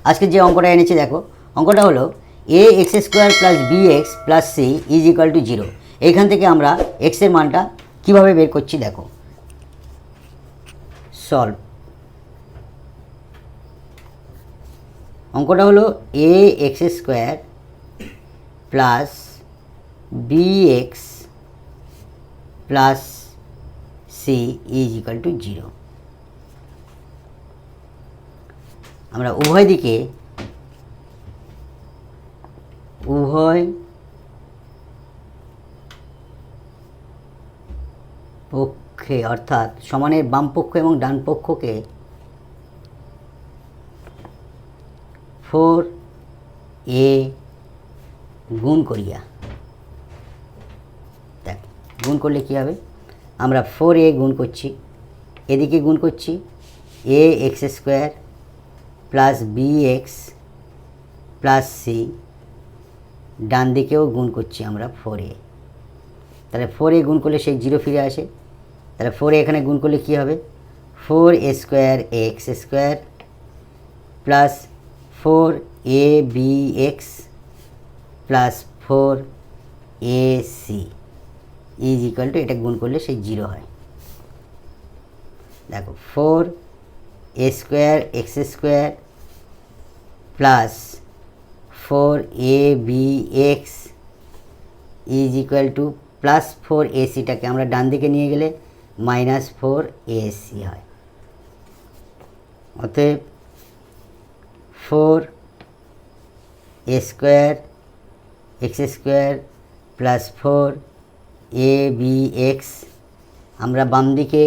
আজকে যে অঙ্কটা এনেছি দেখো, অঙ্কটা হলো a x square plus b x plus c is equal to zero. এইখান থেকে আমরা এক্সের মানটা কীভাবে বের করছি দেখো। সলভ। অঙ্কটা হলো a x square plus b x plus c is equal to zero. আমরা উভয় পক্ষে অর্থাৎ সমানের বাম পক্ষ এবং ডান পক্ষকে 4a গুণ করিয়া, দেখ গুণ করলে কী হবে, আমরা 4a গুণ করছি, এদিকে গুণ করছি a x square plus b x plus c, ডান দিকেও গুণ করছি আমরা 4a। তাহলে 4a গুণ করলে সেই জিরো ফিরে আসে। তাহলে 4a এখানে গুণ করলে কী হবে, 4a square x square plus 4abx plus 4ac is equal to, এটা গুণ করলে সেই জিরো হয়। দেখো 4a square x square plus 4abx is equal to plus 4ac-টাকে আমরা ডান দিকে নিয়ে গেলে মাইনাস 4ac হয়। অতএব 4a square x square plus 4abx, আমরা বাম দিকে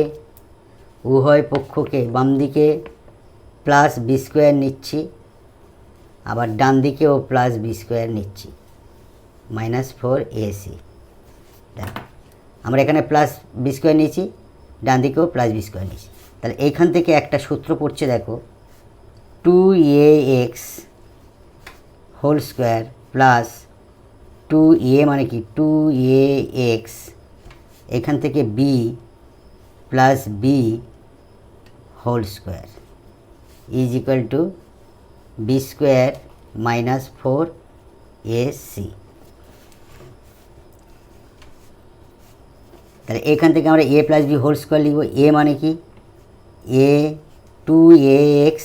উভয় পক্ষকে বাম দিকে প্লাস বি স্কোয়ার নিচ্ছি, আবার ডান দিকেও প্লাস বি স্কোয়ার নিচ্ছি, মাইনাস 4ac। দেখো আমরা এখানে প্লাস বি স্কোয়ার নিয়েছি, ডান দিকেও প্লাস বি স্কোয়ার নিয়েছি। তাহলে এইখান থেকে একটা সূত্র পড়ছে দেখো, 2ax whole square plus 2a মানে কি 2ax, এখান থেকে b plus b whole square is equal to b square minus 4ac। তাহলে এখান থেকে আমরা a plus b whole square লিখব। a মানে কি a 2ax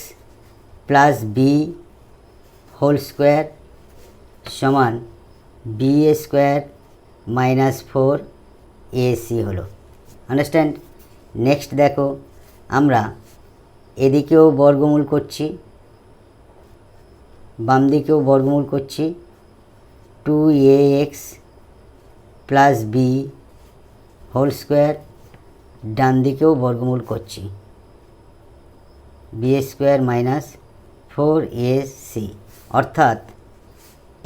plus b whole square সমান বি স্কোয়ার মাইনাস 4ac হলো। আন্ডারস্ট্যান্ড? নেক্সট দেখো, আমরা এদিকেও বর্গমূল করছি, বাম দিকেও বর্গমূল করছি, 2ax plus b whole square, ডান দিকেও বর্গমূল করছি, বি স্কোয়ার মাইনাস 4ac। অর্থাৎ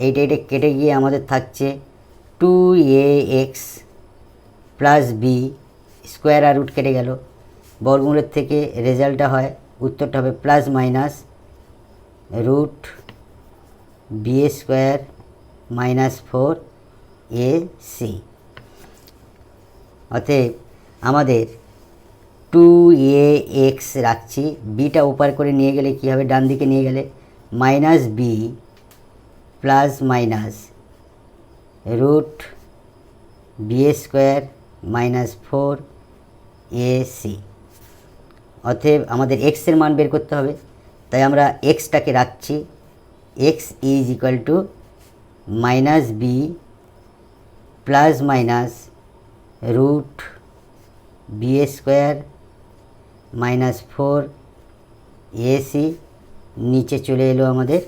এইটা কেটে গিয়ে আমাদের থাকছে 2ax প্লাস বি স্কোয়ার আর রুট কেটে গেল, বর্গমূলের থেকে রেজাল্টটা হয়, উত্তরটা হবে plus minus root b square minus 4ac। অতএব আমাদের 2ax রাখছি, বিটা উপার করে নিয়ে গেলে কী হবে, ডান দিকে নিয়ে গেলে minus b plus minus root b square minus 4ac। অতএব আমাদের এক্সের মান বের করতে হবে, তাই আমরা এক্সটাকে রাখছি, x is equal to minus b plus minus root b square minus 4ac, নিচে চলে এলো আমাদের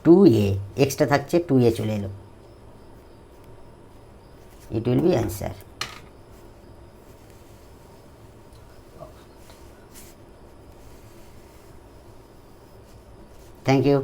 2a, এক্সটা থাকছে 2a চলে এলো। It will be answer. Thank you.